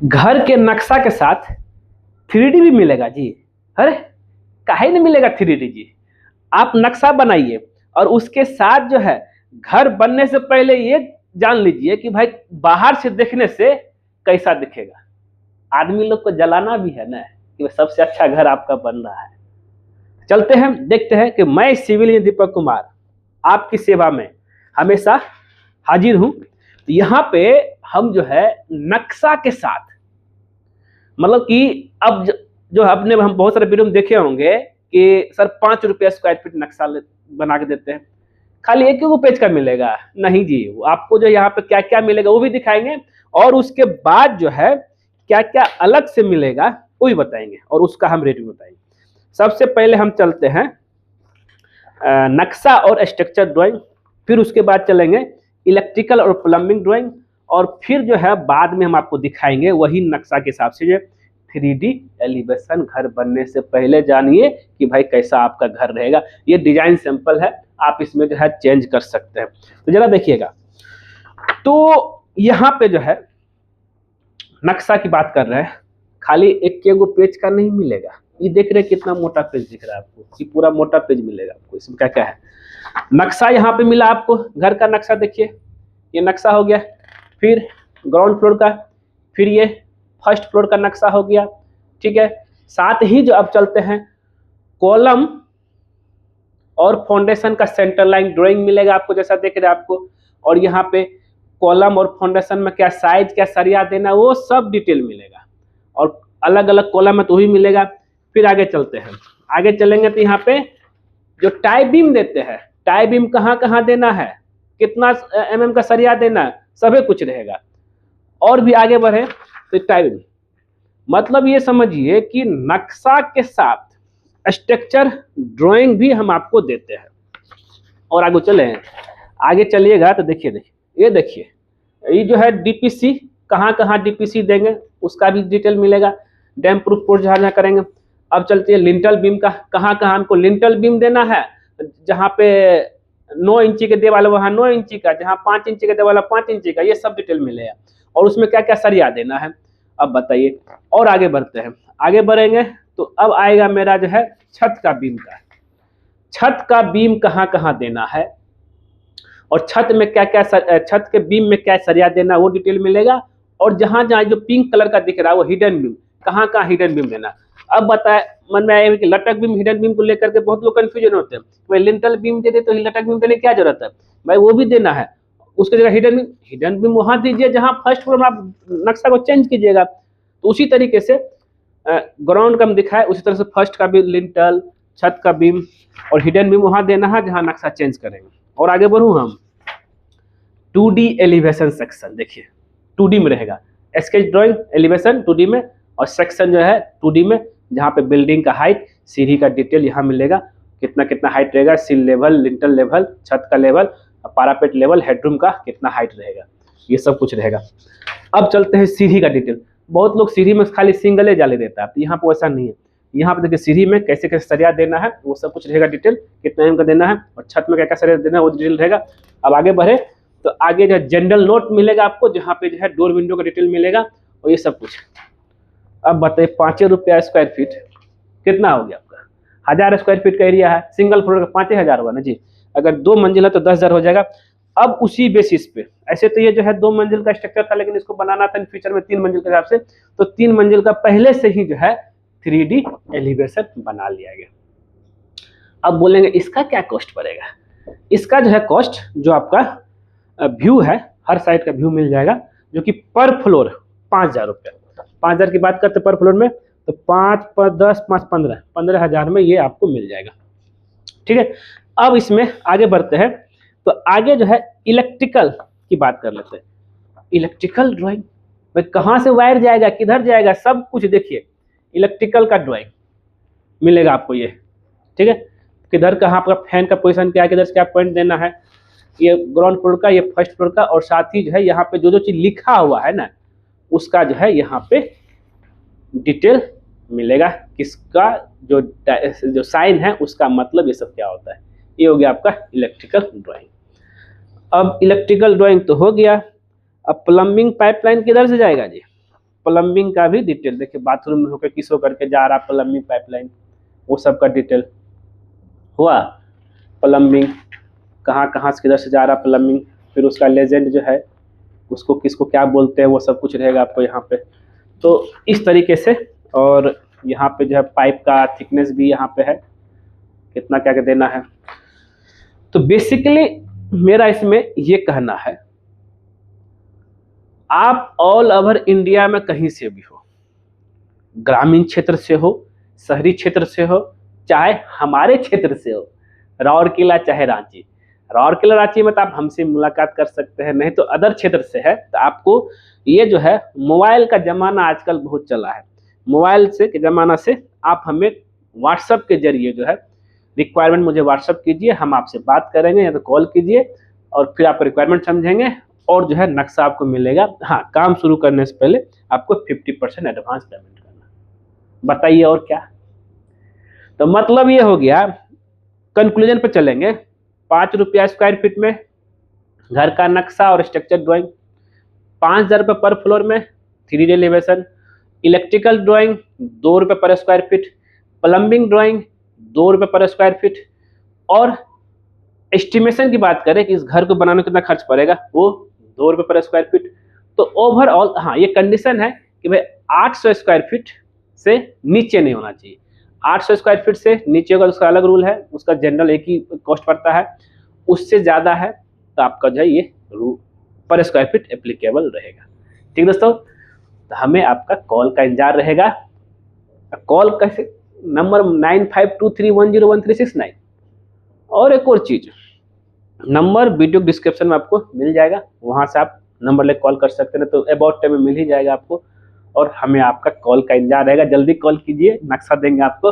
घर के नक्शा के साथ 3D भी मिलेगा जी। अरे काहे नहीं मिलेगा 3D जी। आप नक्शा बनाइए और उसके साथ जो है घर बनने से पहले ये जान लीजिए कि भाई बाहर से देखने से कैसा दिखेगा। आदमी लोग को जलाना भी है ना कि सबसे अच्छा घर आपका बन रहा है। चलते हैं देखते हैं कि मैं सिविल इंजीनियर दीपक कुमार आपकी सेवा में हमेशा हाजिर हूं। यहाँ पे हम जो है नक्शा के साथ, मतलब कि अब जो अपने हम बहुत सारे वीडियो में देखे होंगे कि सर 5 रुपया स्क्वायर फीट नक्शा बना के देते हैं, खाली एक पेज का मिलेगा। नहीं जी, आपको जो यहाँ पे क्या क्या मिलेगा वो भी दिखाएंगे और उसके बाद जो है क्या क्या अलग से मिलेगा वो भी बताएंगे और उसका हम रेट भी बताएंगे। सबसे पहले हम चलते हैं नक्शा और स्ट्रक्चर ड्राइंग, फिर उसके बाद चलेंगे इलेक्ट्रिकल और प्लम्बिंग ड्राइंग, और फिर जो है बाद में हम आपको दिखाएंगे वही नक्शा के हिसाब से जो 3D एलिवेशन घर बनने से पहले जानिए कि भाई कैसा आपका घर रहेगा। ये डिजाइन सैंपल है, आप इसमें जो है चेंज कर सकते हैं। तो जरा देखिएगा, तो यहाँ पे जो है नक्शा की बात कर रहे हैं, खाली एक पेज का नहीं मिलेगा। ये देख रहे हैं कितना मोटा पेज दिख रहा है आपको, ये पूरा मोटा पेज मिलेगा आपको। इसमें क्या क्या है, नक्शा यहाँ पे मिला आपको, घर का नक्शा देखिए, ये नक्शा हो गया, फिर ग्राउंड फ्लोर का, फिर ये फर्स्ट फ्लोर का नक्शा हो गया, ठीक है। साथ ही जो अब चलते हैं कॉलम और फाउंडेशन का सेंटर लाइन ड्राइंग मिलेगा आपको, जैसा देख रहे हैं आपको। और यहाँ पे कॉलम और फाउंडेशन में क्या साइज, क्या सरिया देना, वो सब डिटेल मिलेगा और अलग अलग कॉलम में तो ही मिलेगा। फिर आगे चलते हैं, आगे चलेंगे तो यहाँ पे जो टाई बीम देते हैं, टाई बीम कहाँ कहाँ देना है, कितना mm का सरिया देना है, सभी कुछ रहेगा। और भी आगे बढ़े तो टाई बीम, मतलब ये समझिए कि नक्शा के साथ स्ट्रक्चर ड्राइंग भी हम आपको देते हैं। और आगे चले हैं, आगे चलिएगा तो देखिए ये देखिए, ये जो है डीपीसी, कहाँ कहाँ डीपीसी देंगे उसका भी डिटेल मिलेगा, डैम प्रूफ कोर्स जहाँ जहाँ करेंगे। अब चलते हैं लिंटल बीम का, कहाँ कहाँ हमको लिंटल बीम देना है, जहाँ पे 9 इंची के देवाल वहाँ 9 इंची का, जहाँ 5 इंची के देवाल 5 इंची का, ये सब डिटेल मिलेगा और उसमें क्या क्या सरिया देना है। अब बताइए, और आगे बढ़ते हैं, आगे बढ़ेंगे तो अब आएगा मेरा जो है छत का बीम का, छत का बीम कहाँ कहाँ देना है और छत में क्या क्या छत के बीम में क्या सरिया देना वो डिटेल मिलेगा। और जहां जहां जो पिंक कलर का दिख रहा है वो हिडन बीम, कहाँ कहाँ हिडन बीम देना। अब बताए मन में आया कि लटक बीम हिडन बीम को लेकर के बहुत लोग कंफ्यूजन होते हैं, भाई लिंटल बीम दे दे तो लटक बीम देने क्या जरूरत है, भाई वो भी देना है, उसके जगह हिडन बीम वहां दीजिए जहां फर्स्ट फ्लोर में आप नक्शा को चेंज कीजिएगा। तो उसी तरीके से ग्राउंड का हम दिखाए, उसी तरह से फर्स्ट का भी लिंटल, छत का बीम और हिडन बीम वहां देना है जहां नक्शा चेंज करेंगे। और आगे बढ़ूं हम 2D एलिवेशन सेक्शन, देखिए 2D में रहेगा, स्केच ड्राइंग एलिवेशन 2D में और सेक्शन जो है 2D में, जहाँ पे बिल्डिंग का हाइट, सीढ़ी का डिटेल यहाँ मिलेगा, कितना कितना हाइट रहेगा, सील लेवल, लिंटल लेवल, छत का लेवल, पारापेट लेवल, हेडरूम का कितना हाइट रहेगा, ये सब कुछ रहेगा। अब चलते हैं सीढ़ी का डिटेल। बहुत लोग सीढ़ी में खाली सिंगल जाले देता है, तो यहाँ पे वैसा नहीं है। यहाँ पे देखिए सीढ़ी में कैसे कैसे सरिया देना है वो सब कुछ रहेगा डिटेल, कितना एम का देना है और छत में क्या क्या सरिया देना है वो डिटेल रहेगा। अब आगे बढ़े तो आगे जो है जनरल नोट मिलेगा आपको, जहाँ पे जो है डोर विंडो का डिटेल मिलेगा और ये सब कुछ। अब बताइए 5 रुपया स्क्वायर फीट कितना हो गया आपका, 1000 स्क्वायर फीट का एरिया है, सिंगल फ्लोर का 5000 हुआ ना जी। अगर 2 मंजिल है तो 10,000 हो जाएगा। अब उसी बेसिस पे, ऐसे तो ये जो है 2 मंजिल का स्ट्रक्चर था, लेकिन इसको बनाना था फ्यूचर में 3 मंजिल के हिसाब से, तो 3 मंजिल का पहले से ही जो है 3D एलिवेशन बना लिया गया। अब बोलेंगे इसका क्या कॉस्ट पड़ेगा, इसका जो है कॉस्ट जो आपका व्यू है, हर साइड का व्यू मिल जाएगा, जो कि पर फ्लोर 5,000 रुपये। 5,000 की बात करते पर फ्लोर में, तो 5 पर 10 5 15,000 में ये आपको मिल जाएगा, ठीक है। अब इसमें आगे बढ़ते हैं, तो आगे जो है इलेक्ट्रिकल की बात कर लेते हैं। इलेक्ट्रिकल ड्राइंग भाई कहाँ से वायर जाएगा, किधर जाएगा, सब कुछ देखिए, इलेक्ट्रिकल का ड्राइंग मिलेगा आपको ये, ठीक है। किधर कहाँ आपका फैन का पोजीशन क्या है, किधर से क्या पॉइंट देना है, ये ग्राउंड फ्लोर का, ये फर्स्ट फ्लोर का, और साथ ही जो है यहाँ पे जो जो चीज लिखा हुआ है ना उसका जो है यहाँ पे डिटेल मिलेगा, किसका जो साइन है उसका मतलब ये सब क्या होता है। ये हो गया आपका इलेक्ट्रिकल ड्राइंग। अब इलेक्ट्रिकल ड्राइंग तो हो गया, अब प्लम्बिंग पाइपलाइन किधर से जाएगा जी, प्लम्बिंग का भी डिटेल, देखिए बाथरूम में होकर किस होकर के जा रहा प्लम्बिंग पाइपलाइन, वो सब का डिटेल हुआ। प्लम्बिंग कहाँ कहाँ से किधर से जा रहा प्लम्बिंग, फिर उसका लेजेंड जो है उसको किसको क्या बोलते हैं, वो सब कुछ रहेगा आपको यहाँ पे। तो इस तरीके से, और यहाँ पे जो है पाइप का थिकनेस भी यहाँ पे है, कितना क्या क्या देना है। तो बेसिकली मेरा इसमें ये कहना है, आप ऑल ओवर इंडिया में कहीं से भी हो, ग्रामीण क्षेत्र से हो, शहरी क्षेत्र से हो, चाहे हमारे क्षेत्र से हो, राउरकेला चाहे रांची, राउरकेला रांची में तो आप हमसे मुलाकात कर सकते हैं, नहीं तो अदर क्षेत्र से है तो आपको ये जो है मोबाइल का ज़माना आजकल बहुत चला है, मोबाइल से के ज़माना से आप हमें व्हाट्सएप के जरिए जो है रिक्वायरमेंट मुझे व्हाट्सएप कीजिए, हम आपसे बात करेंगे या तो कॉल कीजिए, और फिर आप रिक्वायरमेंट समझेंगे और जो है नक्शा आपको मिलेगा। हाँ, काम शुरू करने से पहले आपको 50% एडवांस पेमेंट करना। बताइए और क्या। तो मतलब ये हो गया, कंक्लूजन पे चलेंगे। 5 रुपया स्क्वायर फीट में घर का नक्शा और स्ट्रक्चर ड्राइंग, 5,000 रुपये पर फ्लोर में 3D एलिवेशन, इलेक्ट्रिकल ड्राइंग 2 रुपये पर स्क्वायर फीट, प्लम्बिंग ड्राइंग 2 रुपये पर स्क्वायर फीट, और एस्टिमेशन की बात करें कि इस घर को बनाने में कितना खर्च पड़ेगा, वो 2 रुपये पर स्क्वायर फीट। तो ओवरऑल हाँ, ये कंडीशन है कि भाई 800 स्क्वायर फीट से नीचे नहीं होना चाहिए। 800 स्क्वायर फीट से नीचे होगा तो उसका अलग रूल है, उसका जनरल एक ही कॉस्ट पड़ता है, उससे ज़्यादा है तो आपका जो है ये पर स्क्वायर फीट एप्लीकेबल रहेगा। ठीक दोस्तों, तो हमें आपका कॉल का इंतजार रहेगा। कॉल कैसे, नंबर 9523101369। और एक और चीज़, नंबर वीडियो डिस्क्रिप्शन में आपको मिल जाएगा, वहाँ से आप नंबर लेकर कॉल कर सकते हैं, तो अबाउट टाइम में मिल ही जाएगा आपको। और हमें आपका कॉल का इंतजार रहेगा, जल्दी कॉल कीजिए, नक्शा देंगे आपको।